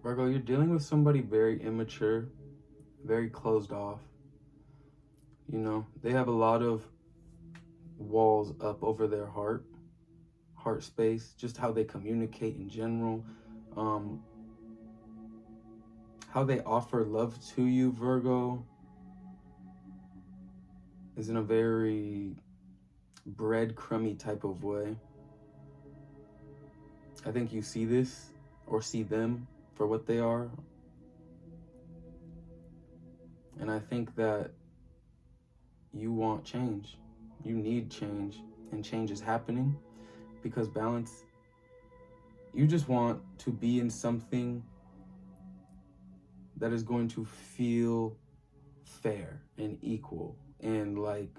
Virgo, you're dealing with somebody very immature, very closed off. You know, they have a lot of walls up over their heart space, just how they communicate in general, um, how they offer love to you, Virgo, is in a very breadcrumby type of way. I think you see this or see them for what they are. And I think that you want change. You need change. And change is happening because balance, you just want to be in something that is going to feel fair and equal. And like,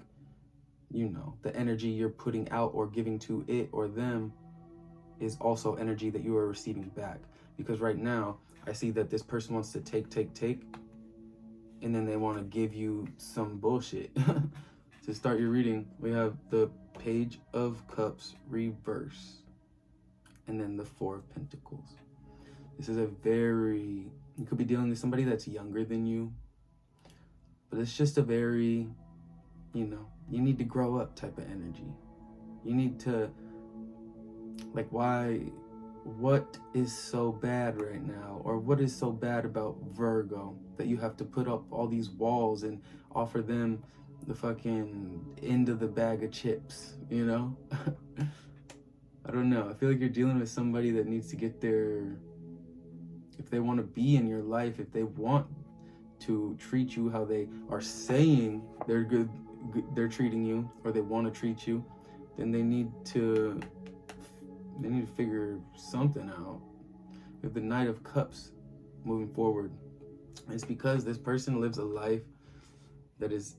you know, the energy you're putting out or giving to it or them is also energy that you are receiving back. Because right now, I see that this person wants to take, and then they want to give you some bullshit. To start your reading, we have the Page of Cups reverse, and then the Four of Pentacles. This is you could be dealing with somebody that's younger than you, but it's just a very, you know, you need to grow up type of energy. You need to, like, what is so bad right now? Or what is so bad about Virgo that you have to put up all these walls and offer them the fucking end of the bag of chips, you know? I don't know. I feel like you're dealing with somebody that needs to get their, if they want to be in your life, if they want to treat you how they are saying they're treating you, or they want to treat you, then they need to figure something out. We have the Knight of Cups moving forward. It's because this person lives a life that is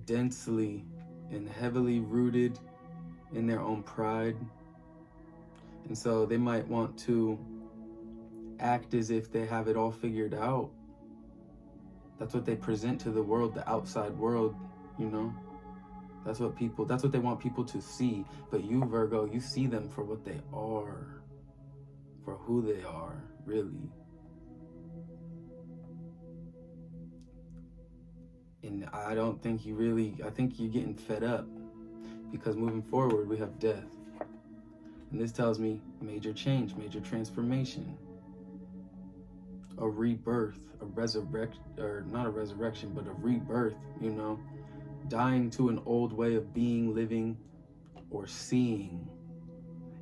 densely and heavily rooted in their own pride. And so they might want to act as if they have it all figured out. That's what they present to the world, the outside world, you know? That's what they want people to see. But you, Virgo, you see them for what they are, for who they are, really. And I don't think I think you're getting fed up, because moving forward, we have death. And this tells me major change, major transformation, a rebirth, a resurrection, or not a resurrection, but a rebirth, you know? Dying to an old way of being, living, or seeing,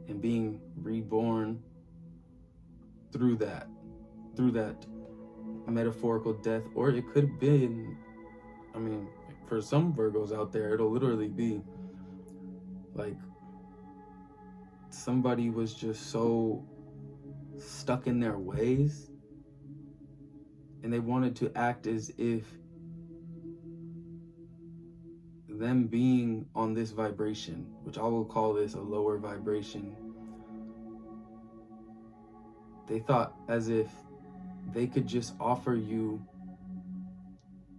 and being reborn through that metaphorical death. Or it could have been, I mean, for some Virgos out there, it'll literally be like somebody was just so stuck in their ways, and they wanted to act as if them being on this vibration, which I will call this a lower vibration, they thought as if they could just offer you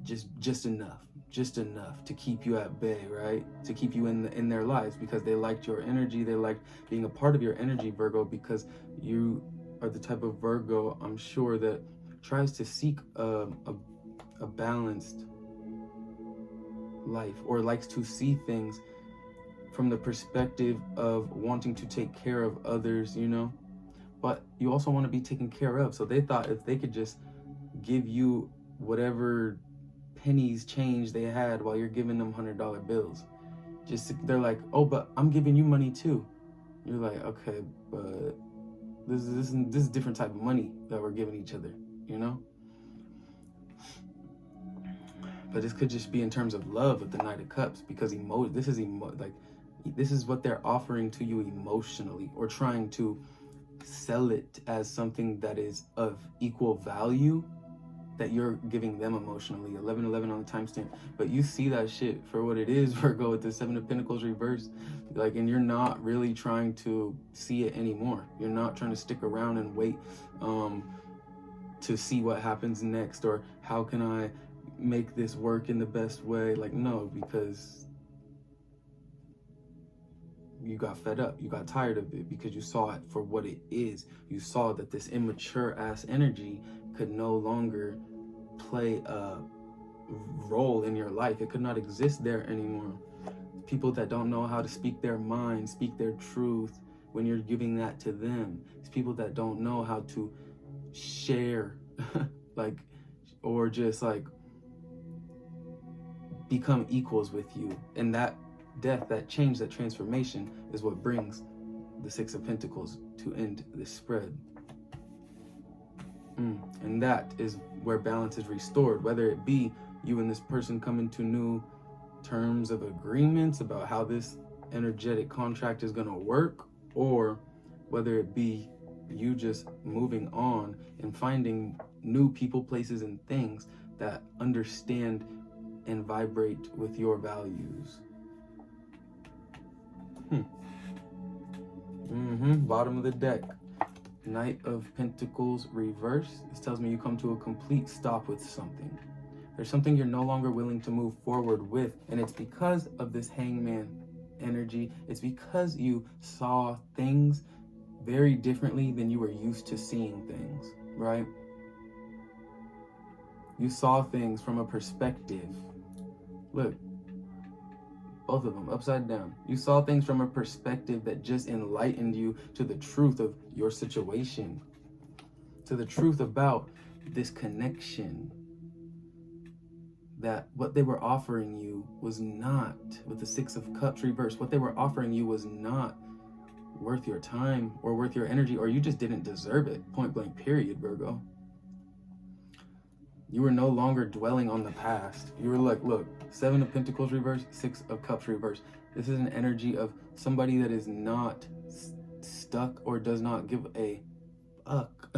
just enough to keep you at bay, right? To keep you in their lives, because they liked your energy, they liked being a part of your energy, Virgo, because you are the type of Virgo, I'm sure, that tries to seek a balanced life, or likes to see things from the perspective of wanting to take care of others, you know? But you also want to be taken care of. So they thought if they could just give you whatever pennies change they had while you're giving them $100 bills, they're like, oh, but I'm giving you money too. You're like, okay, but this is different type of money that we're giving each other, you know? But this could just be in terms of love with the Knight of Cups, because this is what they're offering to you emotionally, or trying to sell it as something that is of equal value that you're giving them emotionally. 1111 on the timestamp. But you see that shit for what it is, Virgo, with the Seven of Pentacles reversed. Like, and you're not really trying to see it anymore. You're not trying to stick around and wait to see what happens next, or how can I make this work in the best way. Like, no, because you got fed up, you got tired of it because you saw it for what it is. You saw that this immature ass energy could no longer play a role in your life. It could not exist there anymore. People that don't know how to speak their mind, speak their truth when you're giving that to them. It's people that don't know how to share like, or just like become equals with you. And that death, that change, that transformation is what brings the Six of Pentacles to end this spread. And that is where balance is restored, whether it be you and this person come into new terms of agreements about how this energetic contract is going to work, or whether it be you just moving on and finding new people, places, and things that understand and vibrate with your values. Bottom of the deck, Knight of Pentacles reverse. This tells me you come to a complete stop with something. There's something you're no longer willing to move forward with, and it's because of this Hangman energy. It's because you saw things very differently than you were used to seeing things, right? You saw things from a perspective. Look, both of them upside down. You saw things from a perspective that just enlightened you to the truth of your situation, to the truth about this connection, that what they were offering you was not, with the Six of Cups reversed, what they were offering you was not worth your time or worth your energy, or you just didn't deserve it, point blank period, Virgo. You were no longer dwelling on the past. You were like, look, Seven of Pentacles reversed, Six of Cups reversed. This is an energy of somebody that is not stuck or does not give a fuck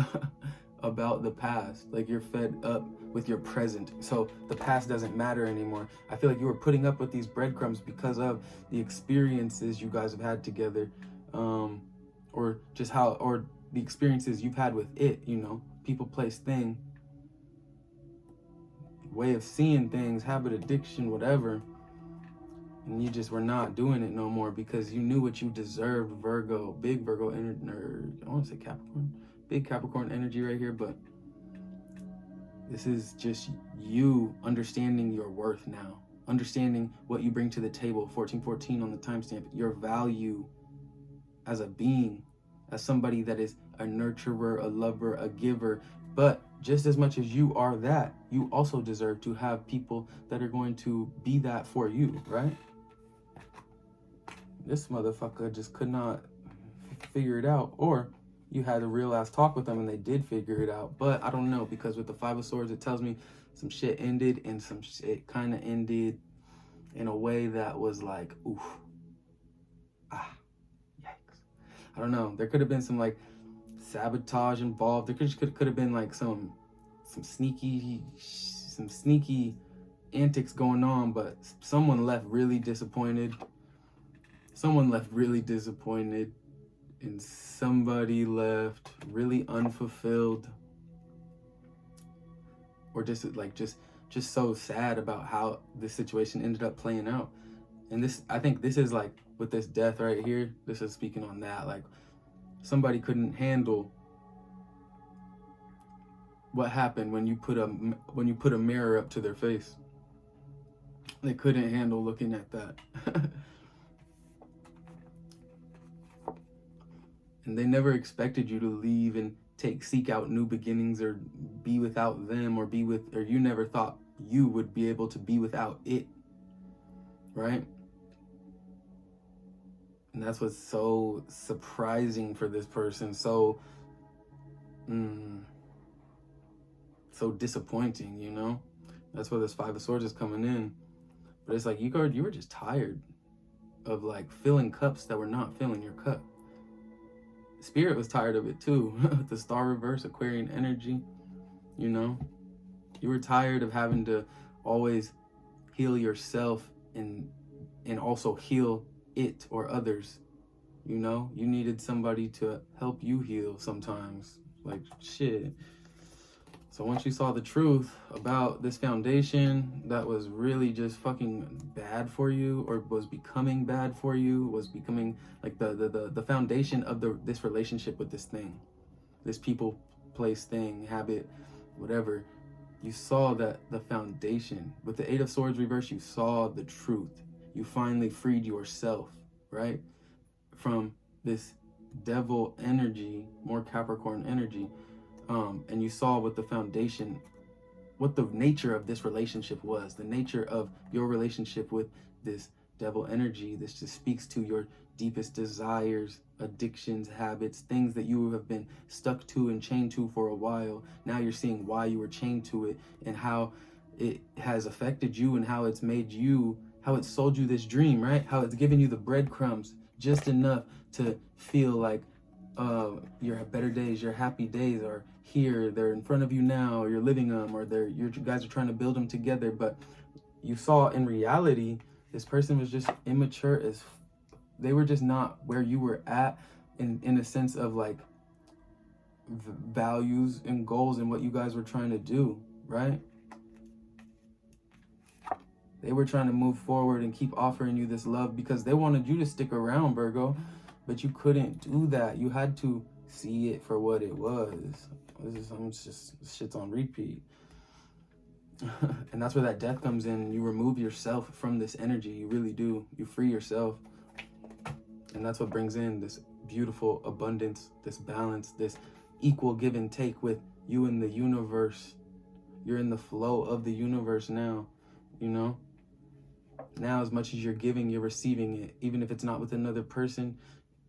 about the past. Like, you're fed up with your present, so the past doesn't matter anymore. I feel like you were putting up with these breadcrumbs because of the experiences you guys have had together, or just how, or the experiences you've had with it, you know, people, place, thing, way of seeing things, habit, addiction, whatever. And you just were not doing it no more because you knew what you deserved, Virgo. Big Virgo energy, I want to say Capricorn. Big Capricorn energy right here, but this is just you understanding your worth now. Understanding what you bring to the table, 1414 on the timestamp, your value as a being, as somebody that is a nurturer, a lover, a giver. But just as much as you are that, you also deserve to have people that are going to be that for you, right? This motherfucker just could not figure it out, or you had a real ass talk with them and they did figure it out. But I don't know, because with the Five of Swords, it tells me some shit ended, and some shit kind of ended in a way that was like, oof, yikes. I don't know. There could have been some like sabotage involved. There could have been like some sneaky antics going on, but someone left really disappointed. Someone left really disappointed, and somebody left really unfulfilled, or just so sad about how this situation ended up playing out. And this, I think this is like, with this death right here, this is speaking on that. Like, somebody couldn't handle what happened when you put a mirror up to their face. They couldn't handle looking at that. And they never expected you to leave and seek out new beginnings, or be without them, or you never thought you would be able to be without it, right? And that's what's so surprising for this person, so disappointing, you know? That's where this Five of Swords is coming in. But it's like you were just tired of like filling cups that were not filling your cup. Spirit was tired of it too. The Star reverse, Aquarian energy, you know? You were tired of having to always heal yourself and also heal it or others, you know? You needed somebody to help you heal sometimes. Like, shit. So once you saw the truth about this foundation that was really just fucking bad for you, or was becoming bad for you, was becoming like the foundation of this relationship with this thing, this people, place, thing, habit, whatever, you saw that the foundation, with the Eight of Swords reverse, you saw the truth. You finally freed yourself, right? From this devil energy, more Capricorn energy. And you saw what the foundation, what the nature of this relationship was, the nature of your relationship with this devil energy. This just speaks to your deepest desires, addictions, habits, things that you have been stuck to and chained to for a while. Now you're seeing why you were chained to it and how it has affected you and how it's made you, how it sold you this dream, right? How it's given you the breadcrumbs just enough to feel like your better days, your happy days are here, they're in front of you now, or you're living them, or you guys are trying to build them together. But you saw in reality, this person was just immature as they were just not where you were at in a sense of like values and goals and what you guys were trying to do, right? They were trying to move forward and keep offering you this love because they wanted you to stick around, Virgo, but you couldn't do that. You had to see it for what it was. I'm just shit's on repeat. And that's where that death comes in. You remove yourself from this energy. You really do. You free yourself. And that's what brings in this beautiful abundance, this balance, this equal give and take with you in the universe. You're in the flow of the universe now, you know? Now, as much as you're giving, you're receiving it. Even if it's not with another person,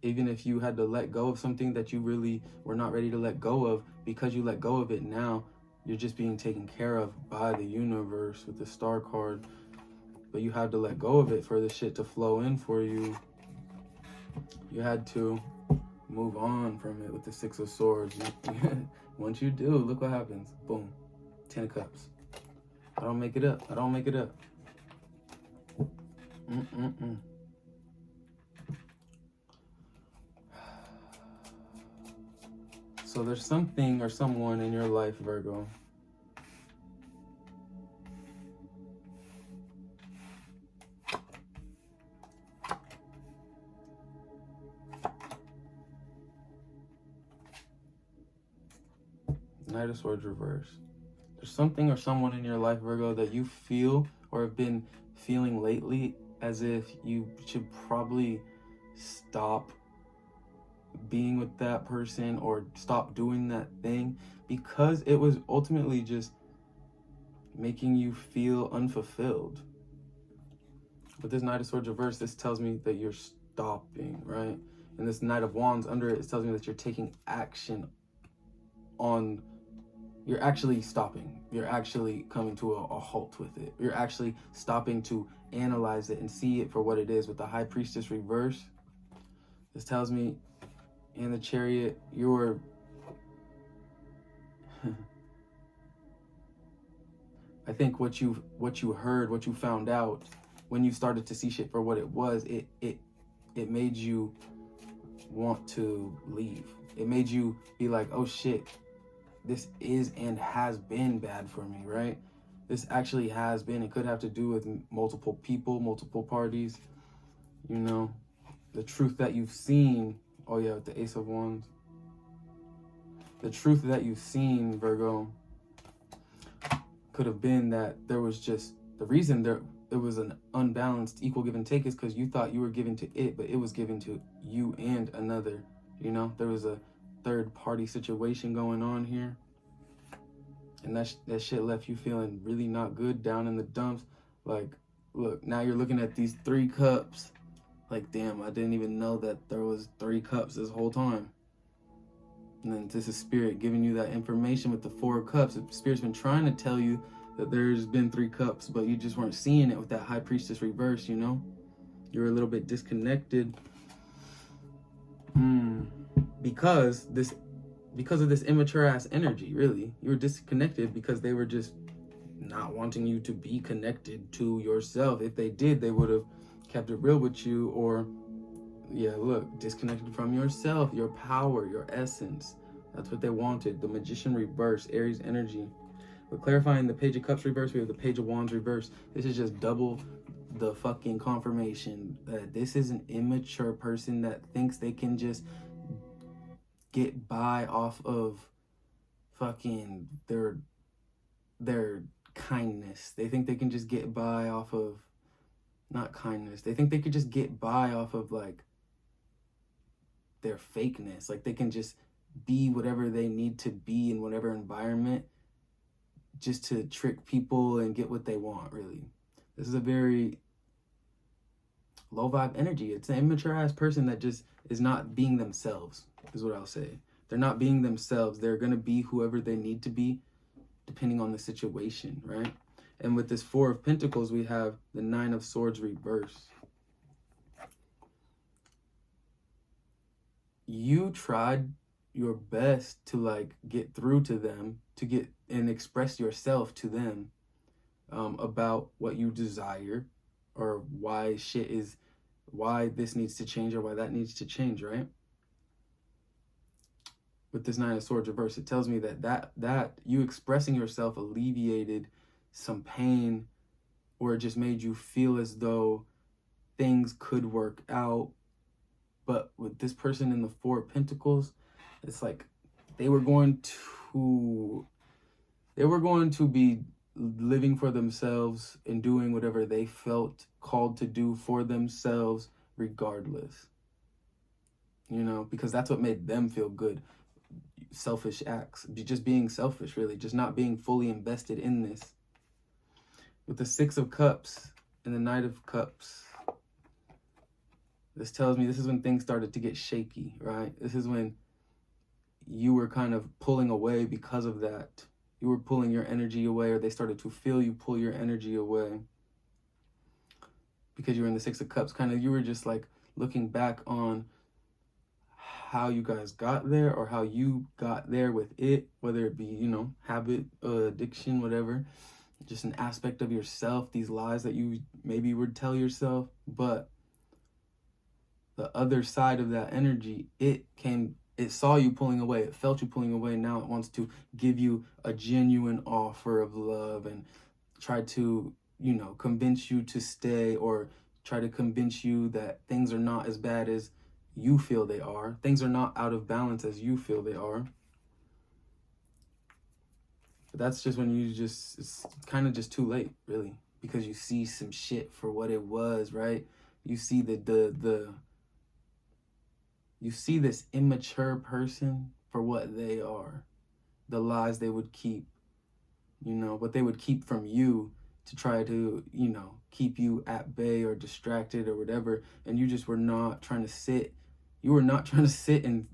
even if you had to let go of something that you really were not ready to let go of, because you let go of it now, you're just being taken care of by the universe with the star card. But you had to let go of it for the shit to flow in for you. You had to move on from it with the Six of Swords. Once you do, look what happens. Boom. 10 of Cups. I don't make it up. I don't make it up. So there's something or someone in your life, Virgo, Knight of Swords reverse. There's something or someone in your life, Virgo, that you feel or have been feeling lately as if you should probably stop being with that person or stop doing that thing, because it was ultimately just making you feel unfulfilled. With this Knight of Swords reverse, this tells me that you're stopping, right? And this Knight of Wands under it, it tells me that you're taking action on, you're actually stopping. You're actually coming to a halt with it. You're actually stopping to analyze it and see it for what it is. With the High Priestess reverse, this tells me in the Chariot, you're I think what you heard, what you found out when you started to see shit for what it was, it made you want to leave. It made you be like, oh shit, this is and has been bad for me, right? This actually has been. It could have to do with multiple people, multiple parties, you know, the truth that you've seen. Oh yeah, with the Ace of Wands. The truth that you've seen, Virgo, could have been that there was just, the reason there it was an unbalanced equal give and take is because you thought you were giving to it, but it was given to you and another, you know? There was a third party situation going on here. And that shit left you feeling really not good, down in the dumps. Like, look, now you're looking at these 3 cups. Like, damn, I didn't even know that there was 3 cups this whole time. And then this is Spirit giving you that information with the 4 cups. Spirit's been trying to tell you that there's been 3 cups, but you just weren't seeing it with that High Priestess reverse, you know? You're a little bit disconnected. Because of this immature ass energy, really. You were disconnected because they were just not wanting you to be connected to yourself. If they did, they would have kept it real with you, or yeah, look, disconnected from yourself, your power, your essence. That's what they wanted. The Magician reverse, Aries energy. We're clarifying the Page of Cups reverse. We have the Page of Wands reverse. This is just double the fucking confirmation that this is an immature person that thinks they can just get by off of fucking their kindness. They think they can just get by off of, not kindness, they think they could just get by off of like their fakeness. Like they can just be whatever they need to be in whatever environment just to trick people and get what they want, really. This is a very low vibe energy. It's an immature ass person that just is not being themselves, is what I'll say. They're not being themselves. They're going to be whoever they need to be depending on the situation, right? And with this Four of Pentacles, we have the Nine of Swords reverse. You tried your best to like get through to them, to get and express yourself to them about what you desire or why this needs to change or why that needs to change, right? With this Nine of Swords reverse, it tells me that you expressing yourself alleviated some pain, or it just made you feel as though things could work out. But with this person in the Four of Pentacles, it's like they were going to be living for themselves and doing whatever they felt called to do for themselves regardless. You know, because that's what made them feel good. Selfish acts, just being selfish, really, just not being fully invested in this. With the Six of Cups and the Knight of Cups, this tells me this is when things started to get shaky, right? This is when you were kind of pulling away because of that. You were pulling your energy away, or they started to feel you pull your energy away because you were in the Six of Cups. Kind of, you were just like looking back on how you guys got there, or how you got there with it, whether it be, you know, habit, addiction, whatever, just an aspect of yourself, these lies that you maybe would tell yourself. But the other side of that energy, it saw you pulling away, it felt you pulling away. Now it wants to give you a genuine offer of love and try to, you know, convince you to stay, or try to convince you that things are not as bad as you feel they are. Things are not out of balance as you feel they are. But that's just when it's kind of just too late, really, because you see some shit for what it was, right? You see you see this immature person for what they are, the lies they would keep, you know, what they would keep from you to try to, you know, keep you at bay or distracted or whatever. And you just were not trying to sit. You were not trying to sit and,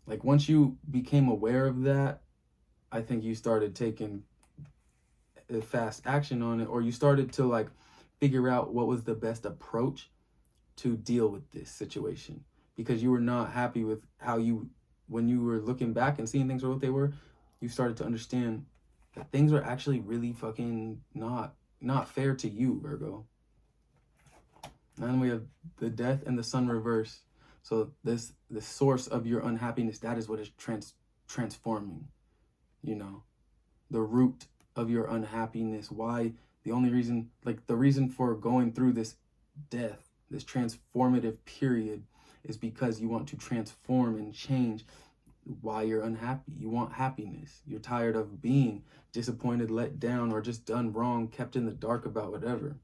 like, once you became aware of that, I think you started taking fast action on it, or you started to, like, figure out what was the best approach to deal with this situation, because you were not happy with how when you were looking back and seeing things for what they were, you started to understand that things are actually really fucking not fair to you, Virgo. And then we have the Death and the Sun reverse. So the source of your unhappiness, that is what is transforming, you know, the root of your unhappiness. Why the only reason, like the reason for going through this death, this transformative period, is because you want to transform and change. Why you're unhappy. You want happiness. You're tired of being disappointed, let down, or just done wrong, kept in the dark about whatever.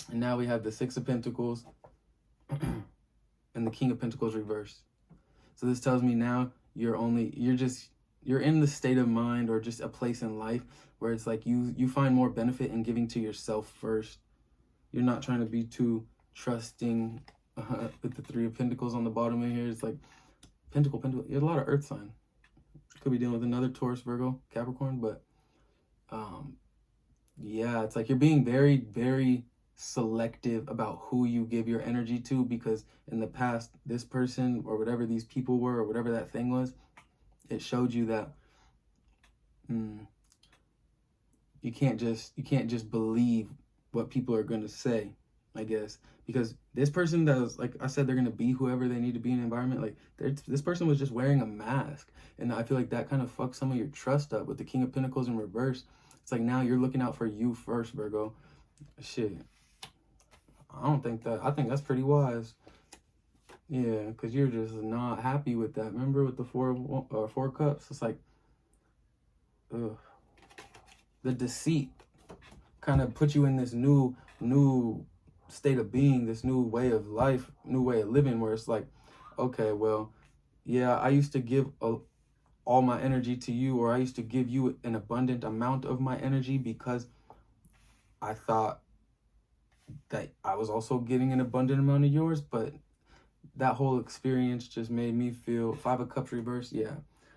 And now we have the Six of Pentacles and the King of Pentacles reverse. So this tells me now you're in the state of mind, or just a place in life where it's like you find more benefit in giving to yourself first. You're not trying to be too trusting. With the Three of Pentacles on the bottom of here, it's like Pentacle. You're a lot of earth sign. Could be dealing with another Taurus, Virgo, Capricorn, but yeah, it's like you're being very, very selective about who you give your energy to, because in the past, this person or whatever these people were, or whatever that thing was, it showed you that you can't just believe what people are going to say. I guess, because this person that was, like I said, they're gonna be whoever they need to be in an environment. Like this person was just wearing a mask, and I feel like that kind of fucks some of your trust up with the King of Pentacles in reverse. It's like now you're looking out for you first, Virgo. Shit, I don't think that. I think that's pretty wise. Yeah, because you're just not happy with that. Remember with the four cups? It's like, ugh. The deceit kind of put you in this new state of being, this new way of life, new way of living, where it's like, okay, well, yeah, I used to give all my energy to you, or I used to give you an abundant amount of my energy because I thought that I was also getting an abundant amount of yours, but that whole experience just made me feel, Five of Cups reverse, yeah.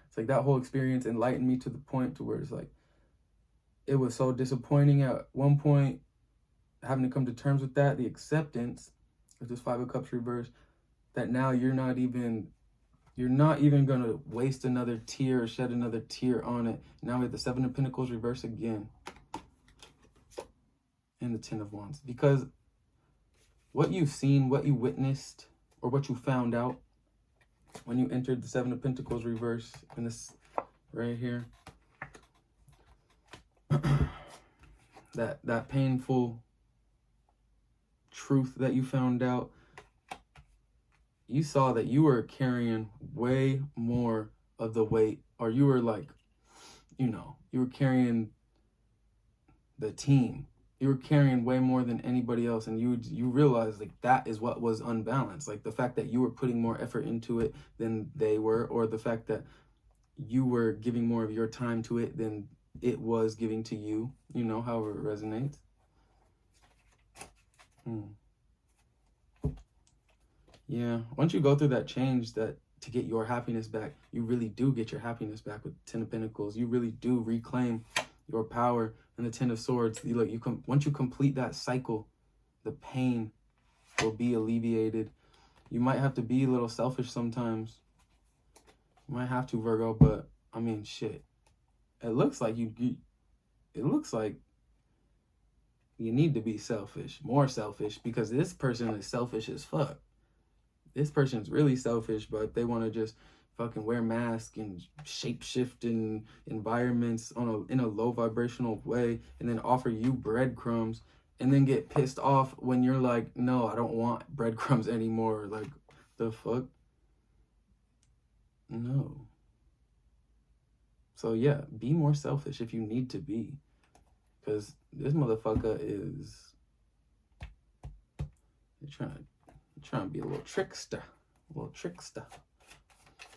It's like that whole experience enlightened me to the point to where it's like, it was so disappointing at one point, having to come to terms with that, the acceptance of this Five of Cups reverse, that now you're not even gonna waste another tear or shed another tear on it. Now we have the Seven of Pentacles reverse again, and the Ten of Wands, because what you've seen, what you witnessed, or what you found out when you entered the Seven of Pentacles reverse in this right here, that painful truth that you found out, you saw that you were carrying way more of the weight, or you were like, you were carrying the team. You were carrying way more than anybody else, and you realized like that is what was unbalanced. Like the fact that you were putting more effort into it than they were, or the fact that you were giving more of your time to it than it was giving to you, however it resonates. Yeah, once you go through that change, that to get your happiness back, you really do get your happiness back with Ten of Pentacles. You really do reclaim your power. And the Ten of Swords, once you complete that cycle, the pain will be alleviated. You might have to be a little selfish sometimes. You might have to, Virgo, but I mean, shit. It looks like you need to be selfish, more selfish, because this person is selfish as fuck. This person's really selfish, but they want to just fucking wear masks and shapeshift in environments in a low vibrational way, and then offer you breadcrumbs, and then get pissed off when you're like, no, I don't want breadcrumbs anymore. Like, the fuck? No. So yeah, be more selfish if you need to be, because this motherfucker is trying to be a little trickster.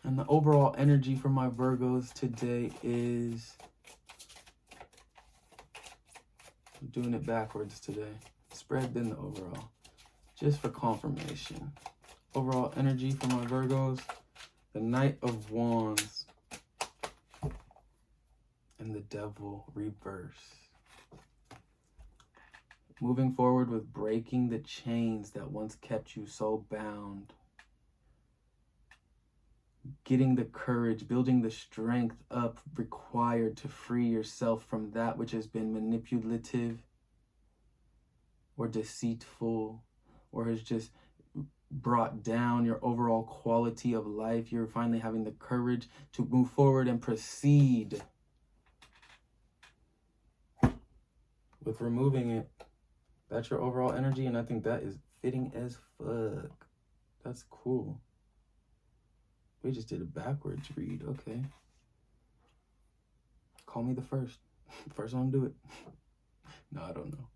And the overall energy for my Virgos today is, I'm doing it backwards today. Spread then the overall, just for confirmation. Overall energy for my Virgos, the Knight of Wands and the Devil reverse. Moving forward with breaking the chains that once kept you so bound. Getting the courage, building the strength up required to free yourself from that which has been manipulative or deceitful, or has just brought down your overall quality of life. You're finally having the courage to move forward and proceed with removing it. That's your overall energy, and I think that is fitting as fuck. That's cool. We just did a backwards read, okay. Call me the first. First one to do it. No, I don't know.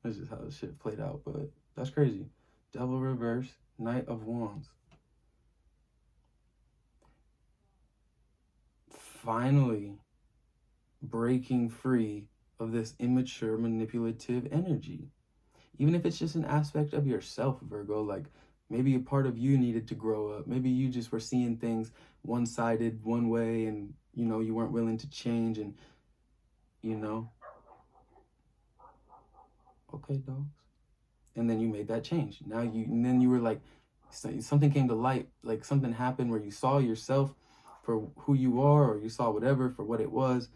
That's just how this shit played out, but that's crazy. Devil reverse, Knight of Wands. Finally breaking free of this immature, manipulative energy. Even if it's just an aspect of yourself, Virgo, like maybe a part of you needed to grow up. Maybe you just were seeing things one-sided, one way, and, you weren't willing to change, and, okay, dogs. And then you made that change. And then you were like, something came to light, like something happened where you saw yourself for who you are, or you saw whatever for what it was,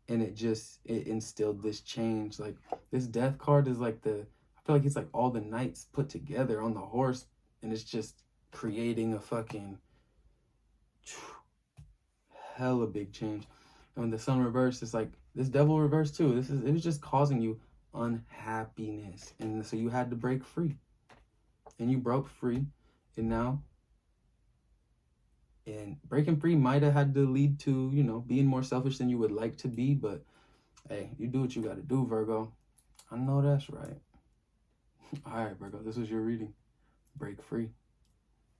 and it instilled this change. Like this Death card is like I I feel like it's like all the knights put together on the horse, and it's just creating a fucking hella big change. And when the sun reversed, it's like this devil reversed too. It was just causing you unhappiness. And so you had to break free. And you broke free. And now, and breaking free might have had to lead to, you know, being more selfish than you would like to be, but hey, you do what you gotta do, Virgo. I know that's right. All right, Virgo, this was your reading. Break free.